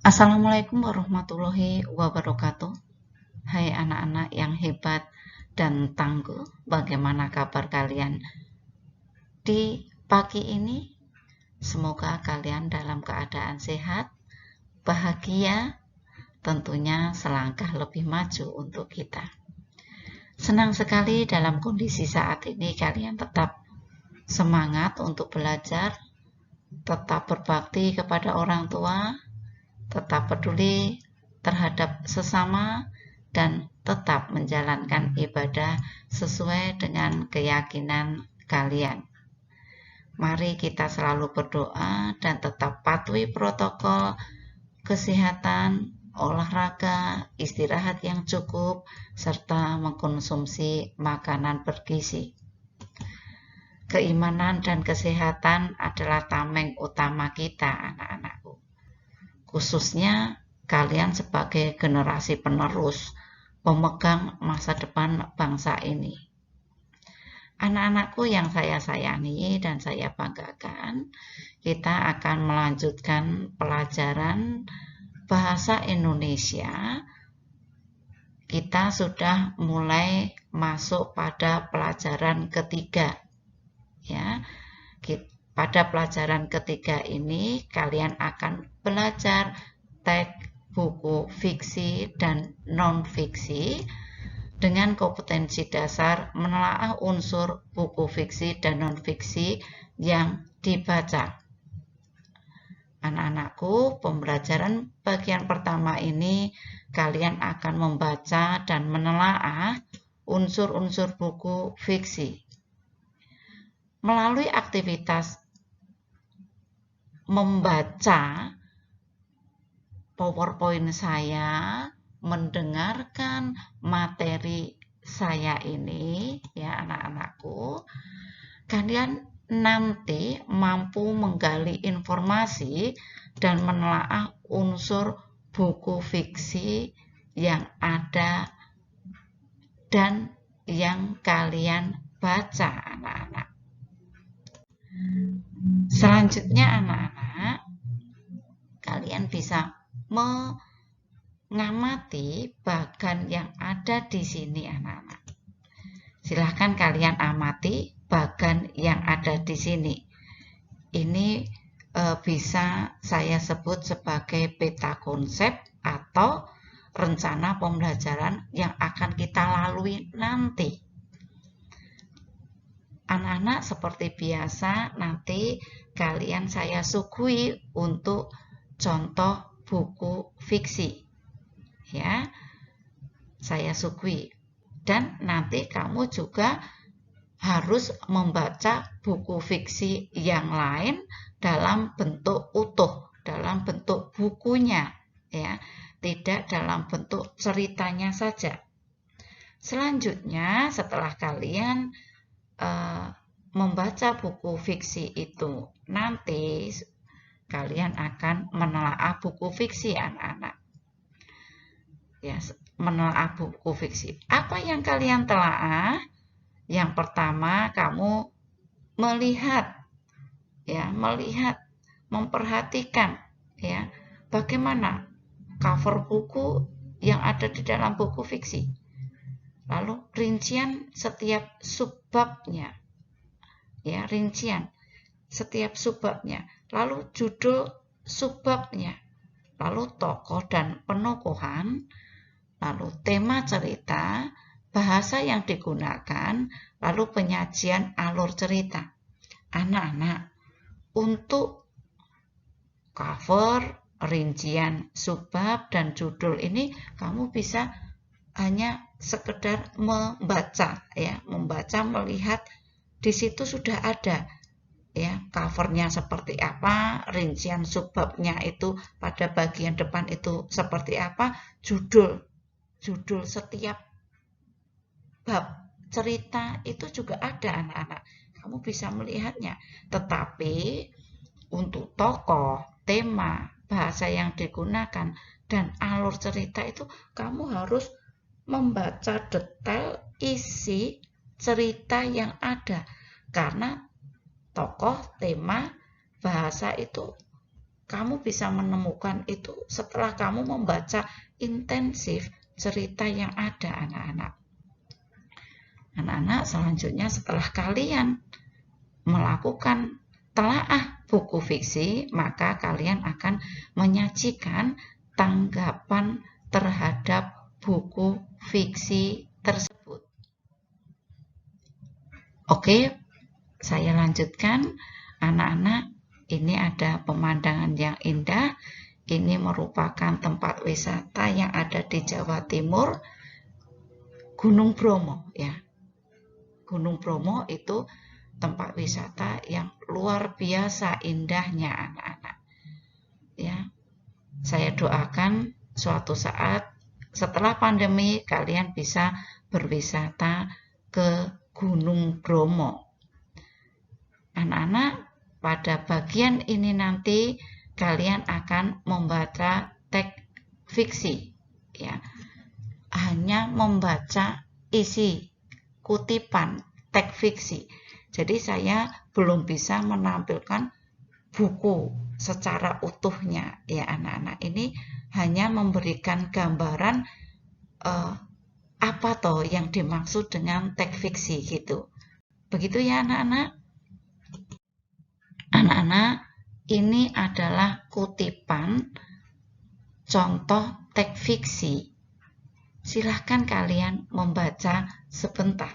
Assalamualaikum warahmatullahi wabarakatuh. Hai anak-anak yang hebat dan tangguh, bagaimana kabar kalian di pagi ini? Semoga kalian dalam keadaan sehat, bahagia, tentunya selangkah lebih maju untuk kita. Senang sekali dalam kondisi saat ini kalian tetap semangat untuk belajar, tetap berbakti kepada orang tua, tetap peduli terhadap sesama, dan tetap menjalankan ibadah sesuai dengan keyakinan kalian. Mari kita selalu berdoa dan tetap patuhi protokol kesehatan, olahraga, istirahat yang cukup, serta mengkonsumsi makanan bergizi. Keimanan dan kesehatan adalah tameng utama kita, anak-anakku. Khususnya kalian sebagai generasi penerus, pemegang masa depan bangsa ini. Anak-anakku yang saya sayangi dan saya banggakan, kita akan melanjutkan pelajaran bahasa Indonesia. Kita sudah mulai masuk pada pelajaran ketiga. Ya, pada pelajaran ketiga ini kalian akan belajar teks buku fiksi dan non-fiksi dengan kompetensi dasar menelaah unsur buku fiksi dan non-fiksi yang dibaca. Anak-anakku, pembelajaran bagian pertama ini kalian akan membaca dan menelaah unsur-unsur buku fiksi. Melalui aktivitas membaca PowerPoint saya, mendengarkan materi saya ini, ya anak-anakku, kalian nanti mampu menggali informasi dan menelaah unsur buku fiksi yang ada dan yang kalian baca, anak-anak. Selanjutnya, anak-anak, kalian bisa mengamati bagan yang ada di sini, anak-anak. Silahkan kalian amati bagan yang ada di sini. Ini bisa saya sebut sebagai peta konsep atau rencana pembelajaran yang akan kita lalui nanti. Anak-anak, seperti biasa, nanti kalian saya suguhi untuk contoh buku fiksi, ya, saya suguhi. Dan nanti kamu juga harus membaca buku fiksi yang lain dalam bentuk utuh, dalam bentuk bukunya, ya, tidak dalam bentuk ceritanya saja. Selanjutnya, setelah kalian membaca buku fiksi itu, nanti kalian akan menelaah buku fiksi, anak-anak. Ya, menelaah buku fiksi. Apa yang kalian telaah? Yang pertama, kamu melihat, ya, memperhatikan, ya, bagaimana cover buku yang ada di dalam buku fiksi. Lalu rincian setiap subbabnya, ya, rincian setiap subbabnya. Lalu judul subbabnya, lalu tokoh dan penokohan, lalu tema cerita, bahasa yang digunakan, lalu penyajian alur cerita. Anak-anak, untuk cover, rincian subbab, dan judul ini kamu bisa hanya sekedar membaca, ya, membaca, melihat di situ sudah ada, ya, covernya seperti apa, rincian subbabnya itu pada bagian depan itu seperti apa, judul setiap bab cerita itu juga ada, anak-anak. Kamu bisa melihatnya. Tetapi untuk tokoh, tema, bahasa yang digunakan, dan alur cerita itu kamu harus membaca detail isi cerita yang ada. Karena tokoh, tema, bahasa itu kamu bisa menemukan itu setelah kamu membaca intensif cerita yang ada, anak-anak. Anak-anak, selanjutnya setelah kalian melakukan telaah buku fiksi, maka kalian akan menyajikan tanggapan terhadap buku fiksi tersebut. Oke, saya lanjutkan. Anak-anak, ini ada pemandangan yang indah. Ini merupakan tempat wisata yang ada di Jawa Timur, Gunung Bromo ya. Gunung Bromo itu tempat wisata yang luar biasa indahnya, anak-anak. Ya. Saya doakan suatu saat setelah pandemi kalian bisa berwisata ke Gunung Bromo. Anak-anak, pada bagian ini nanti kalian akan membaca teks fiksi ya. Hanya membaca isi kutipan teks fiksi. Jadi saya belum bisa menampilkan buku secara utuhnya ya, anak-anak. Ini hanya memberikan gambaran apa toh yang dimaksud dengan teks fiksi gitu. Begitu ya, anak-anak. Anak-anak, ini adalah kutipan contoh teks fiksi. Silahkan kalian membaca sebentar.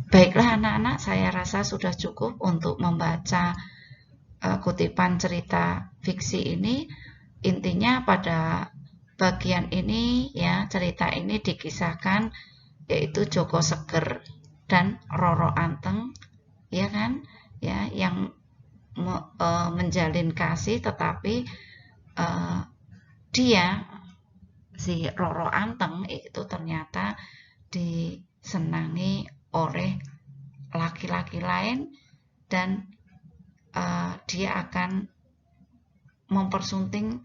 Baiklah anak-anak, saya rasa sudah cukup untuk membaca kutipan cerita fiksi ini. Intinya pada bagian ini ya, cerita ini dikisahkan yaitu Joko Seger dan Roro Anteng, ya kan? Ya, yang menjalin kasih, tetapi dia si Roro Anteng itu ternyata disenangi oleh laki-laki lain dan dia akan mempersunting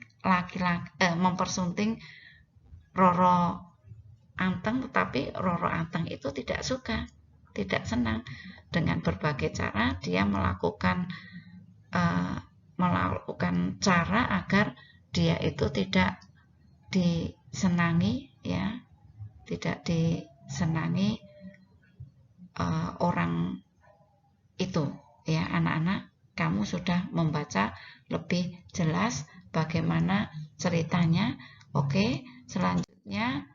mempersunting Roro Anteng, tetapi Roro Anteng itu tidak suka, tidak senang. Dengan berbagai cara dia melakukan cara agar dia itu tidak disenangi ya, tidak disenangi orang itu ya. Anak-anak, kamu sudah membaca lebih jelas bagaimana ceritanya. Oke, selanjutnya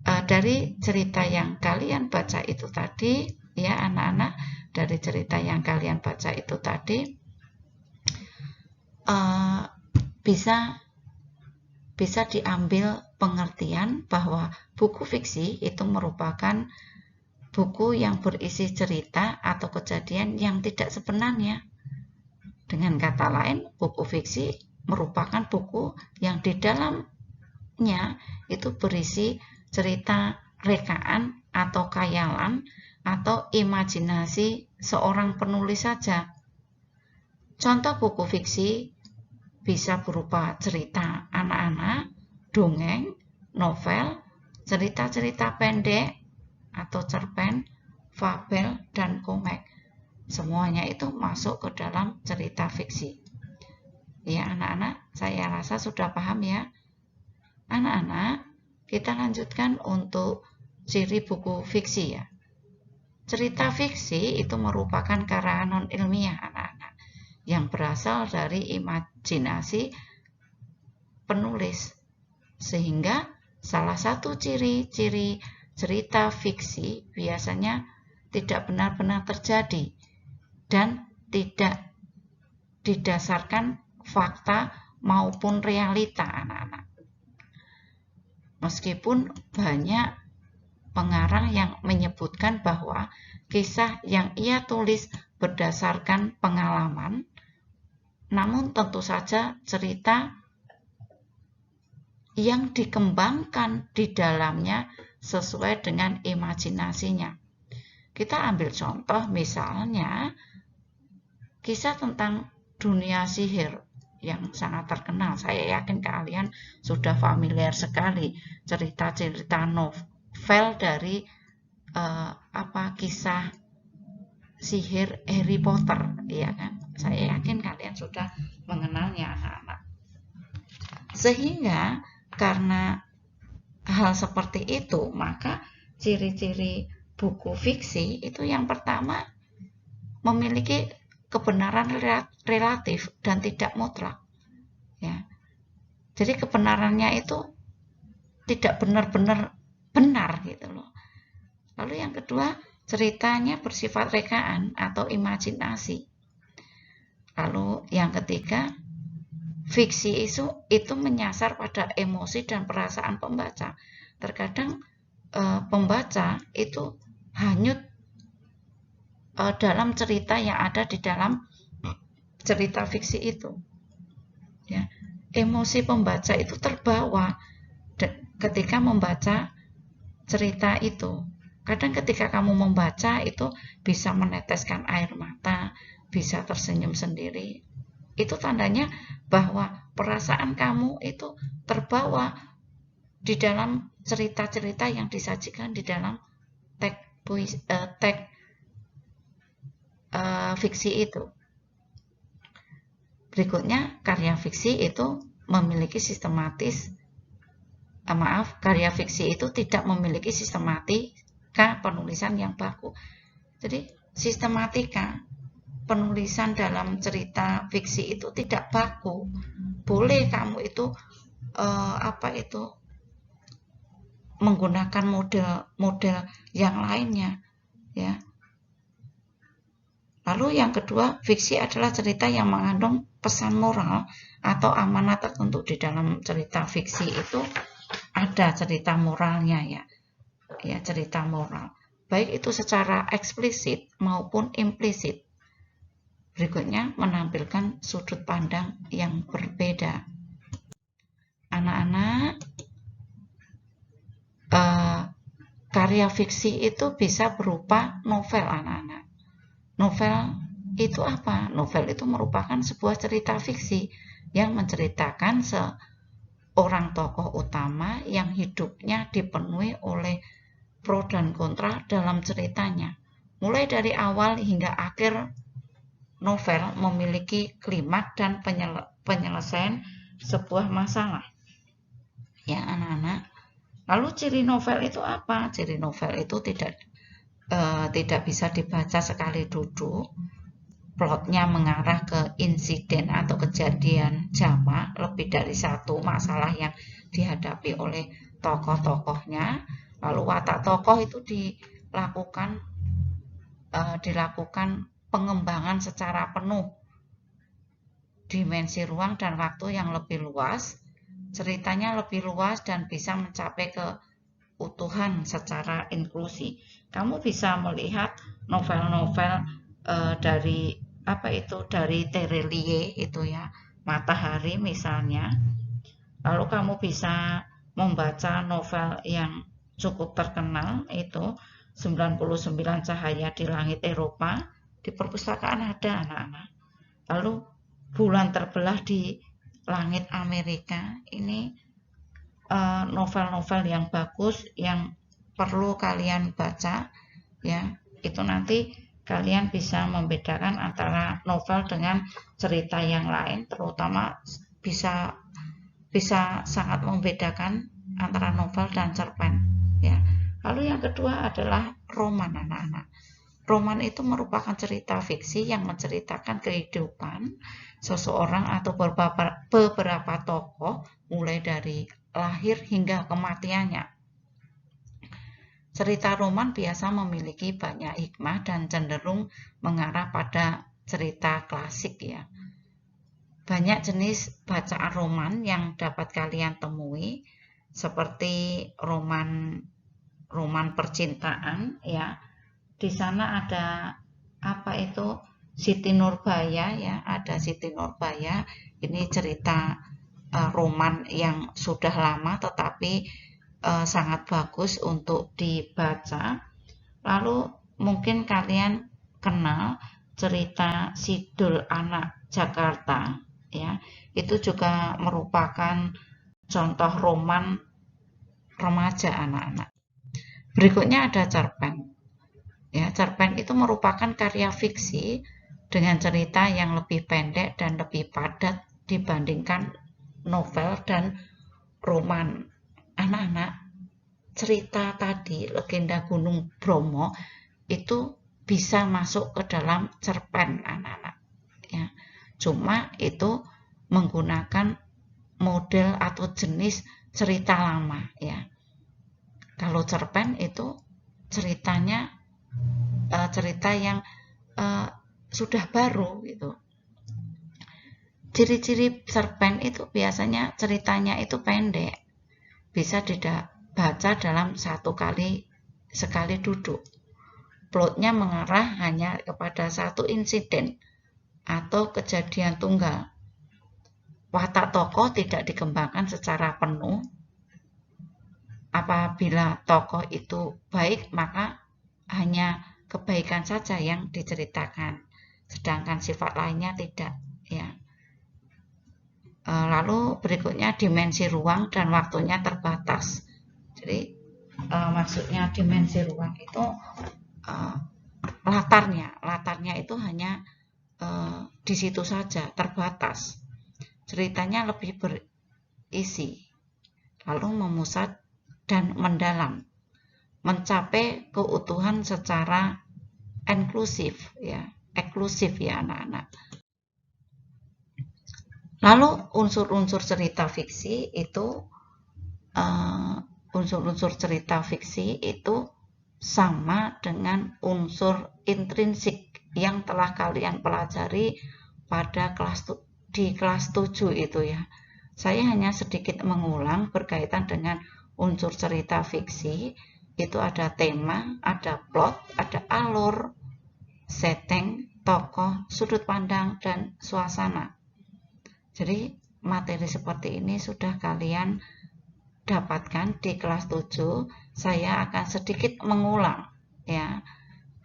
dari cerita yang kalian baca itu tadi ya, anak-anak, dari cerita yang kalian baca itu tadi bisa diambil pengertian bahwa buku fiksi itu merupakan buku yang berisi cerita atau kejadian yang tidak sebenarnya. Dengan kata lain, buku fiksi merupakan buku yang di dalamnya itu berisi cerita rekaan atau khayalan atau imajinasi seorang penulis saja. Contoh buku fiksi bisa berupa cerita anak-anak, dongeng, novel, cerita-cerita pendek atau cerpen, fabel, dan komik. Semuanya itu masuk ke dalam cerita fiksi. Ya anak-anak, saya rasa sudah paham ya. Anak-anak, kita lanjutkan untuk ciri buku fiksi ya. Cerita fiksi itu merupakan karangan non-ilmiah, anak-anak, yang berasal dari imajinasi penulis. Sehingga salah satu ciri-ciri cerita fiksi biasanya tidak benar-benar terjadi dan tidak didasarkan fakta maupun realita, anak-anak. Meskipun banyak pengarang yang menyebutkan bahwa kisah yang ia tulis berdasarkan pengalaman, namun tentu saja cerita yang dikembangkan di dalamnya sesuai dengan imajinasinya. Kita ambil contoh misalnya kisah tentang dunia sihir yang sangat terkenal. Saya yakin kalian sudah familiar sekali cerita-cerita novel dari kisah sihir Harry Potter, ya kan? Saya yakin kalian sudah mengenalnya, anak-anak. Sehingga karena hal seperti itu, maka ciri-ciri buku fiksi itu yang pertama memiliki kebenaran relatif dan tidak mutlak. Ya. Jadi kebenarannya itu tidak benar-benar benar gitu loh. Lalu yang kedua, ceritanya bersifat rekaan atau imajinasi. Lalu yang ketiga, fiksi itu menyasar pada emosi dan perasaan pembaca. Terkadang pembaca itu hanyut dalam cerita yang ada di dalam cerita fiksi itu. Ya. Emosi pembaca itu terbawa ketika membaca cerita itu. Kadang ketika kamu membaca itu bisa meneteskan air mata, bisa tersenyum sendiri. Itu tandanya bahwa perasaan kamu itu terbawa di dalam cerita-cerita yang disajikan di dalam teks fiksi itu. Berikutnya, karya fiksi itu memiliki karya fiksi itu tidak memiliki sistematika penulisan yang baku. Jadi, sistematika penulisan dalam cerita fiksi itu tidak baku. Boleh kamu itu menggunakan model yang lainnya, ya. Lalu yang kedua, fiksi adalah cerita yang mengandung pesan moral atau amanat tertentu. Di dalam cerita fiksi itu ada cerita moralnya, ya. Ya, cerita moral. Baik itu secara eksplisit maupun implisit. Berikutnya menampilkan sudut pandang yang berbeda. Anak-anak, karya fiksi itu bisa berupa novel, anak-anak. Novel itu apa? Novel itu merupakan sebuah cerita fiksi yang menceritakan seorang tokoh utama yang hidupnya dipenuhi oleh pro dan kontra dalam ceritanya. Mulai dari awal hingga akhir novel memiliki klimaks dan penyelesaian sebuah masalah. Ya, anak-anak. Lalu ciri novel itu apa? Ciri novel itu tidak bisa dibaca sekali duduk. Plotnya mengarah ke insiden atau kejadian jamak, lebih dari satu masalah yang dihadapi oleh tokoh-tokohnya. Lalu watak tokoh itu dilakukan pengembangan secara penuh. Dimensi ruang dan waktu yang lebih luas, ceritanya lebih luas dan bisa mencapai keutuhan secara inklusi. Kamu bisa melihat novel-novel dari Terelie itu, ya, Matahari misalnya. Lalu kamu bisa membaca novel yang cukup terkenal itu 99 Cahaya di Langit Eropa. Di perpustakaan ada, anak-anak. Lalu Bulan Terbelah di Langit Amerika. Ini novel-novel yang bagus yang perlu kalian baca, ya. Itu nanti kalian bisa membedakan antara novel dengan cerita yang lain, terutama bisa sangat membedakan antara novel dan cerpen, ya. Lalu yang kedua adalah roman, anak-anak. Roman itu merupakan cerita fiksi yang menceritakan kehidupan seseorang atau beberapa tokoh mulai dari lahir hingga kematiannya. Cerita roman biasa memiliki banyak hikmah dan cenderung mengarah pada cerita klasik, ya. Banyak jenis bacaan roman yang dapat kalian temui, seperti roman percintaan, ya. Di sana ada Siti Nurbaya ya, ada Siti Nurbaya. Ini cerita roman yang sudah lama tetapi sangat bagus untuk dibaca. Lalu mungkin kalian kenal cerita Sidul Anak Jakarta ya. Itu juga merupakan contoh roman remaja anak-anak. Berikutnya ada cerpen. Ya, cerpen itu merupakan karya fiksi dengan cerita yang lebih pendek dan lebih padat dibandingkan novel dan roman. Anak-anak, cerita tadi Legenda Gunung Bromo itu bisa masuk ke dalam cerpen anak-anak ya. Cuma itu menggunakan model atau jenis cerita lama ya. Kalau cerpen itu ceritanya cerita yang sudah baru gitu. Ciri-ciri cerpen itu biasanya ceritanya itu pendek, bisa dibaca dalam sekali duduk. Plotnya mengarah hanya kepada satu insiden atau kejadian tunggal. Watak tokoh tidak dikembangkan secara penuh. Apabila tokoh itu baik, maka hanya kebaikan saja yang diceritakan, sedangkan sifat lainnya tidak ya. Lalu berikutnya dimensi ruang dan waktunya terbatas. Jadi maksudnya dimensi ruang itu latarnya itu hanya di situ saja, terbatas. Ceritanya lebih berisi, lalu memusat dan mendalam, mencapai keutuhan secara eksklusif ya anak-anak. Lalu unsur-unsur cerita fiksi itu sama dengan unsur intrinsik yang telah kalian pelajari pada di kelas 7 itu ya. Saya hanya sedikit mengulang berkaitan dengan unsur cerita fiksi. Itu ada tema, ada plot, ada alur, setting, tokoh, sudut pandang, dan suasana. Jadi materi seperti ini sudah kalian dapatkan di kelas 7. Saya akan sedikit mengulang ya.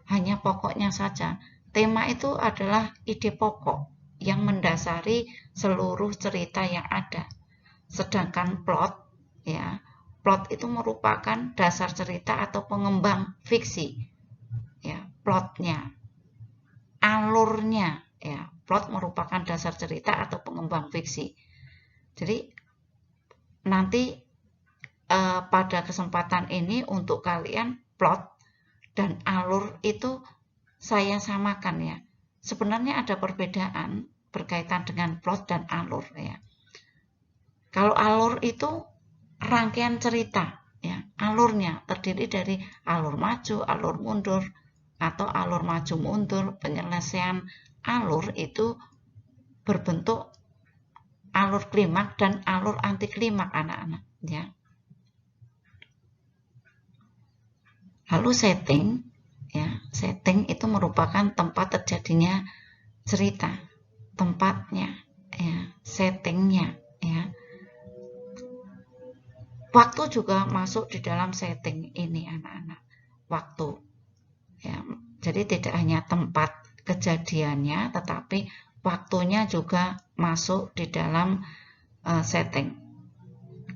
Hanya pokoknya saja. Tema itu adalah ide pokok yang mendasari seluruh cerita yang ada. Sedangkan plot ya, plot itu merupakan dasar cerita atau pengembang fiksi. Ya, plotnya, alurnya ya. Plot merupakan dasar cerita atau pengembang fiksi. Jadi nanti pada kesempatan ini untuk kalian plot dan alur itu saya samakan ya. Sebenarnya ada perbedaan berkaitan dengan plot dan alur ya. Kalau alur itu rangkaian cerita ya, alurnya terdiri dari alur maju, alur mundur, atau alur maju mundur. Penyelesaian alur itu berbentuk alur klimaks dan alur anti klimaks anak-anak ya. Lalu setting ya, setting itu merupakan tempat terjadinya cerita, tempatnya ya, settingnya ya. Waktu juga masuk di dalam setting ini anak-anak, waktu ya. Jadi tidak hanya tempat kejadiannya tetapi waktunya juga masuk di dalam setting.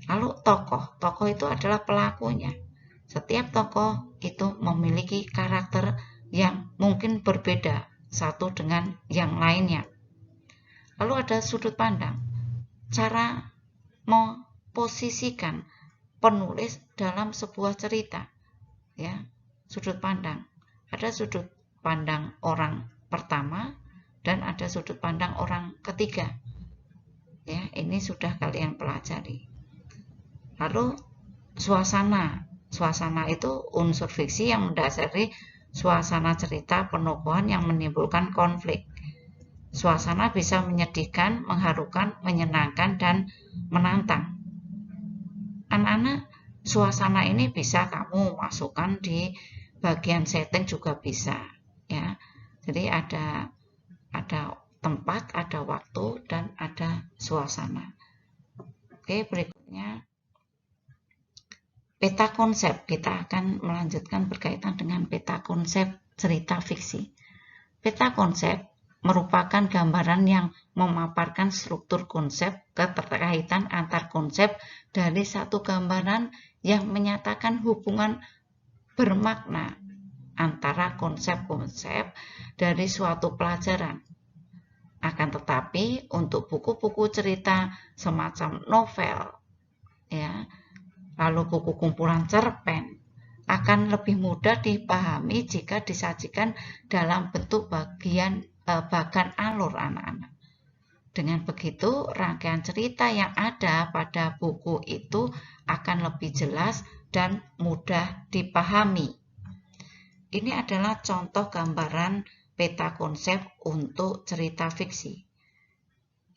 Lalu tokoh itu adalah pelakunya. Setiap tokoh itu memiliki karakter yang mungkin berbeda satu dengan yang lainnya. Lalu ada sudut pandang, cara memposisikan penulis dalam sebuah cerita ya. Sudut pandang, ada sudut pandang orang pertama dan ada sudut pandang orang ketiga ya. Ini sudah kalian pelajari. Lalu suasana itu unsur fiksi yang mendasari suasana cerita penokohan yang menimbulkan konflik. Suasana bisa menyedihkan, mengharukan, menyenangkan, dan menantang. Anak-anak, suasana ini bisa kamu masukkan di bagian setting juga bisa ya. Jadi ada ada tempat, ada waktu, dan ada suasana. Oke, berikutnya peta konsep. Kita akan melanjutkan berkaitan dengan peta konsep cerita fiksi. Peta konsep merupakan gambaran yang memaparkan struktur konsep, keterkaitan antar konsep dari satu gambaran yang menyatakan hubungan bermakna antara konsep-konsep dari suatu pelajaran. Akan tetapi, untuk buku-buku cerita semacam novel, ya, lalu buku kumpulan cerpen, akan lebih mudah dipahami jika disajikan dalam bentuk bagan alur anak-anak. Dengan begitu, rangkaian cerita yang ada pada buku itu akan lebih jelas dan mudah dipahami. Ini adalah contoh gambaran peta konsep untuk cerita fiksi.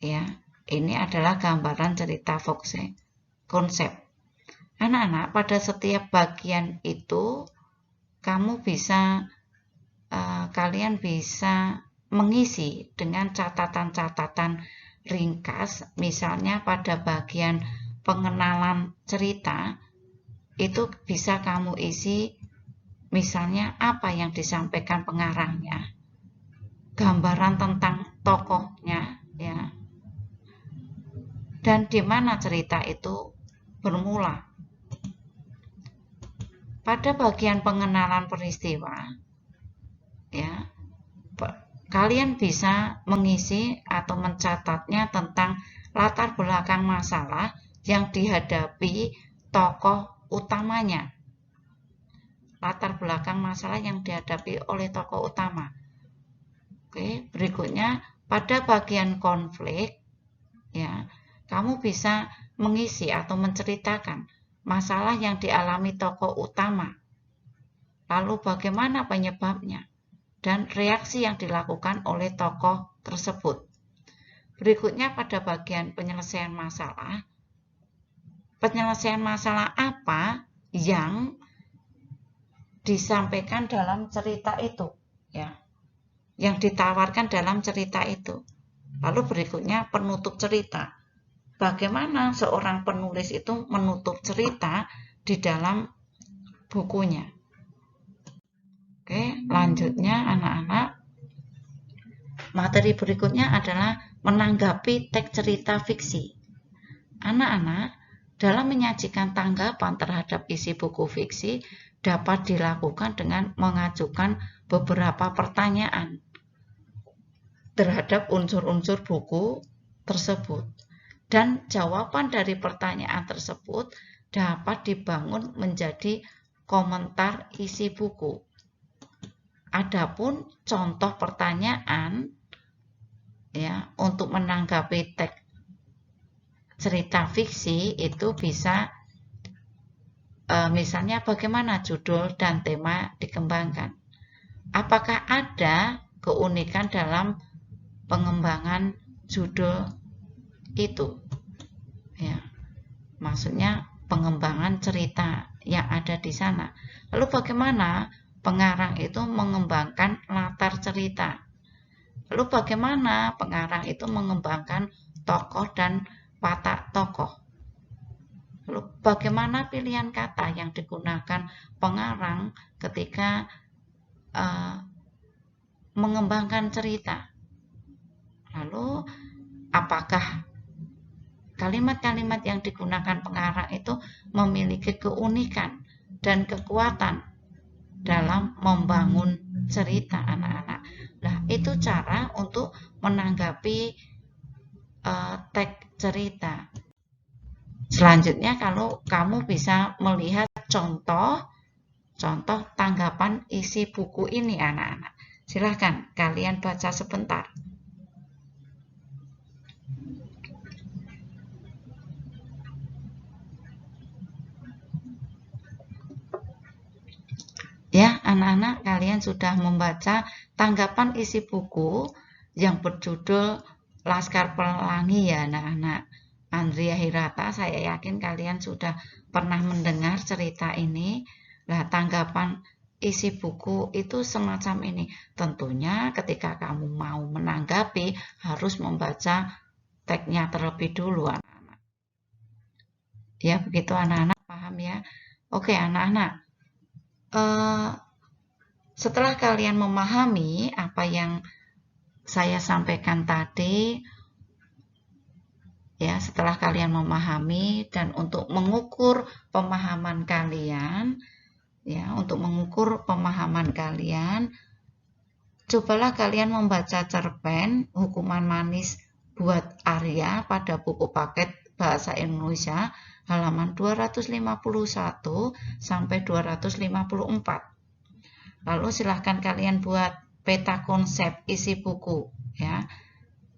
Ya, ini adalah gambaran cerita konsep. Anak-anak, pada setiap bagian itu kalian bisa mengisi dengan catatan-catatan ringkas. Misalnya pada bagian pengenalan cerita itu bisa kamu isi, misalnya apa yang disampaikan pengarangnya, gambaran tentang tokohnya, ya, dan di mana cerita itu bermula. Pada bagian pengenalan peristiwa, ya, kalian bisa mengisi atau mencatatnya tentang latar belakang masalah yang dihadapi tokoh utamanya. Latar belakang masalah yang dihadapi oleh tokoh utama. Oke, berikutnya pada bagian konflik, ya, kamu bisa mengisi atau menceritakan masalah yang dialami tokoh utama, lalu bagaimana penyebabnya, dan reaksi yang dilakukan oleh tokoh tersebut. Berikutnya pada bagian penyelesaian masalah apa yang disampaikan dalam cerita itu, ya, yang ditawarkan dalam cerita itu. Lalu berikutnya penutup cerita. Bagaimana seorang penulis itu menutup cerita di dalam bukunya. Oke, lanjutnya anak-anak, materi berikutnya adalah menanggapi teks cerita fiksi. Anak-anak, dalam menyajikan tanggapan terhadap isi buku fiksi dapat dilakukan dengan mengajukan beberapa pertanyaan terhadap unsur-unsur buku tersebut. Dan jawaban dari pertanyaan tersebut dapat dibangun menjadi komentar isi buku. Adapun contoh pertanyaan, ya, untuk menanggapi teks cerita fiksi itu bisa misalnya bagaimana judul dan tema dikembangkan. Apakah ada keunikan dalam pengembangan judul itu? Ya, maksudnya pengembangan cerita yang ada di sana. Lalu bagaimana pengarang itu mengembangkan latar cerita? Lalu bagaimana pengarang itu mengembangkan tokoh dan watak tokoh? Lalu bagaimana pilihan kata yang digunakan pengarang ketika mengembangkan cerita? Lalu apakah kalimat-kalimat yang digunakan pengarang itu memiliki keunikan dan kekuatan dalam membangun cerita anak-anak? Nah, itu cara untuk menanggapi teks cerita. Selanjutnya, kalau kamu bisa melihat contoh tanggapan isi buku ini anak-anak. Silahkan kalian baca sebentar. Ya, anak-anak, kalian sudah membaca tanggapan isi buku yang berjudul Laskar Pelangi, ya anak-anak. Andrea Hirata, saya yakin kalian sudah pernah mendengar cerita ini. Nah, tanggapan isi buku itu semacam ini. Tentunya ketika kamu mau menanggapi harus membaca teksnya terlebih dulu, anak-anak. Ya, begitu anak-anak paham ya. Oke, anak-anak. Setelah kalian memahami apa yang saya sampaikan tadi, ya, setelah kalian memahami dan untuk mengukur pemahaman kalian, ya, untuk mengukur pemahaman kalian, cobalah kalian membaca cerpen Hukuman Manis buat Arya pada buku paket Bahasa Indonesia halaman 251 sampai 254. Lalu silahkan kalian buat peta konsep isi buku, ya.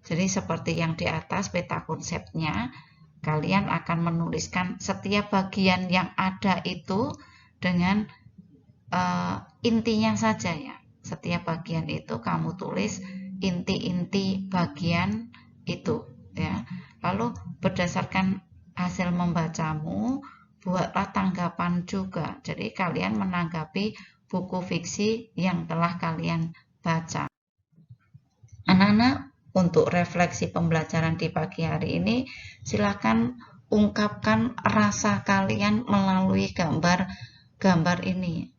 Jadi seperti yang di atas peta konsepnya, kalian akan menuliskan setiap bagian yang ada itu dengan intinya saja, ya. Setiap bagian itu kamu tulis inti-inti bagian itu, ya. Lalu berdasarkan hasil membacamu, buatlah tanggapan juga. Jadi kalian menanggapi buku fiksi yang telah kalian baca. Anak-anak, untuk refleksi pembelajaran di pagi hari ini, silakan ungkapkan rasa kalian melalui gambar ini,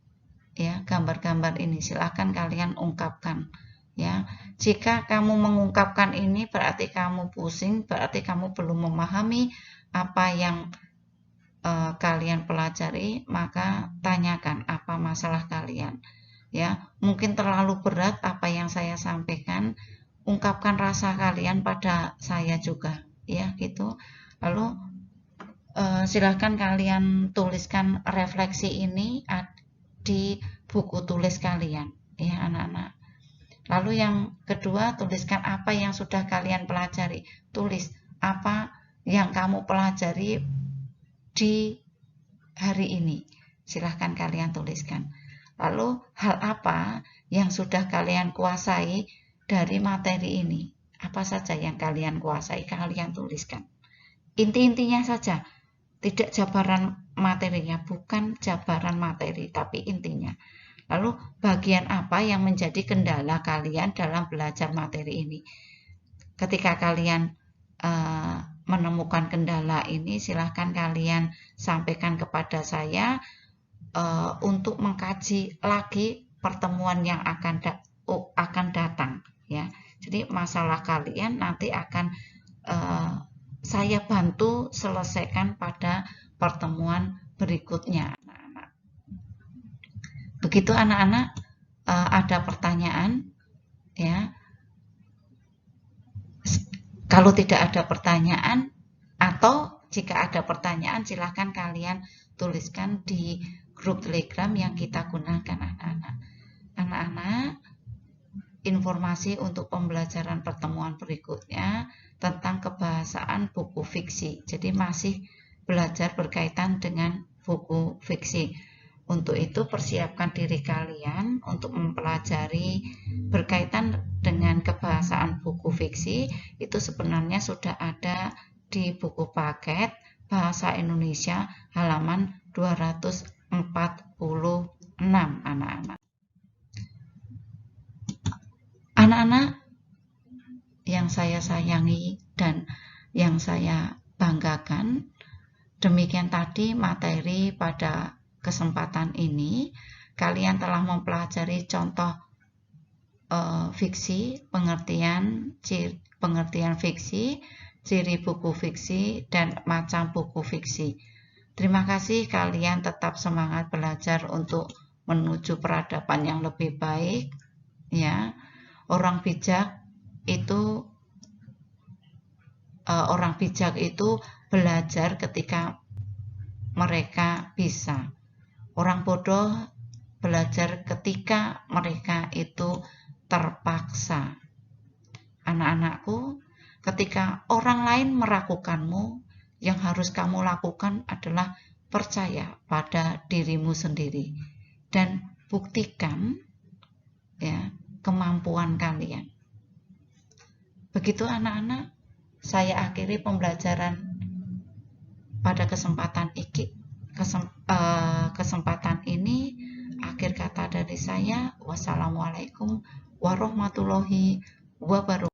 ya, gambar-gambar ini. Silakan kalian ungkapkan, ya. Jika kamu mengungkapkan ini berarti kamu pusing, berarti kamu belum memahami apa yang kalian pelajari, maka tanyakan apa masalah kalian, ya. Mungkin terlalu berat apa yang saya sampaikan, ungkapkan rasa kalian pada saya juga, ya, gitu. Lalu silahkan kalian tuliskan refleksi ini di buku tulis kalian, ya anak-anak. Lalu yang kedua, tuliskan apa yang sudah kalian pelajari. Tulis apa yang kamu pelajari di hari ini. Silahkan kalian tuliskan. Lalu hal apa yang sudah kalian kuasai dari materi ini? Apa saja yang kalian kuasai, kalian tuliskan. Inti-intinya saja, tidak jabaran materinya, bukan jabaran materi, tapi intinya. Lalu bagian apa yang menjadi kendala kalian dalam belajar materi ini? Ketika kalian menemukan kendala ini, silahkan kalian sampaikan kepada saya untuk mengkaji lagi pertemuan yang akan datang, ya. Jadi masalah kalian nanti akan saya bantu selesaikan pada pertemuan berikutnya, anak-anak. Begitu anak-anak, ada pertanyaan, ya. Kalau tidak ada pertanyaan atau jika ada pertanyaan, silahkan kalian tuliskan di grup Telegram yang kita gunakan, anak-anak. Anak-anak, informasi untuk pembelajaran pertemuan berikutnya tentang kebahasaan buku fiksi. Jadi masih belajar berkaitan dengan buku fiksi. Untuk itu persiapkan diri kalian untuk mempelajari berkaitan dengan kebahasaan buku fiksi. Itu sebenarnya sudah ada di buku paket Bahasa Indonesia halaman 246, anak-anak. Anak-anak yang saya sayangi dan yang saya banggakan, demikian tadi materi pada kesempatan ini. Kalian telah mempelajari contoh fiksi, pengertian fiksi, ciri buku fiksi, dan macam buku fiksi. Terima kasih, kalian tetap semangat belajar untuk menuju peradaban yang lebih baik, ya. Orang bijak itu belajar ketika mereka bisa. Orang bodoh belajar ketika mereka itu terpaksa. Anak-anakku, ketika orang lain meragukanmu, yang harus kamu lakukan adalah percaya pada dirimu sendiri dan buktikan, ya, kemampuan kalian. Begitu anak-anak, saya akhiri pembelajaran pada kesempatan ini. Akhir kata dari saya, wassalamualaikum warahmatullahi wabarakatuh.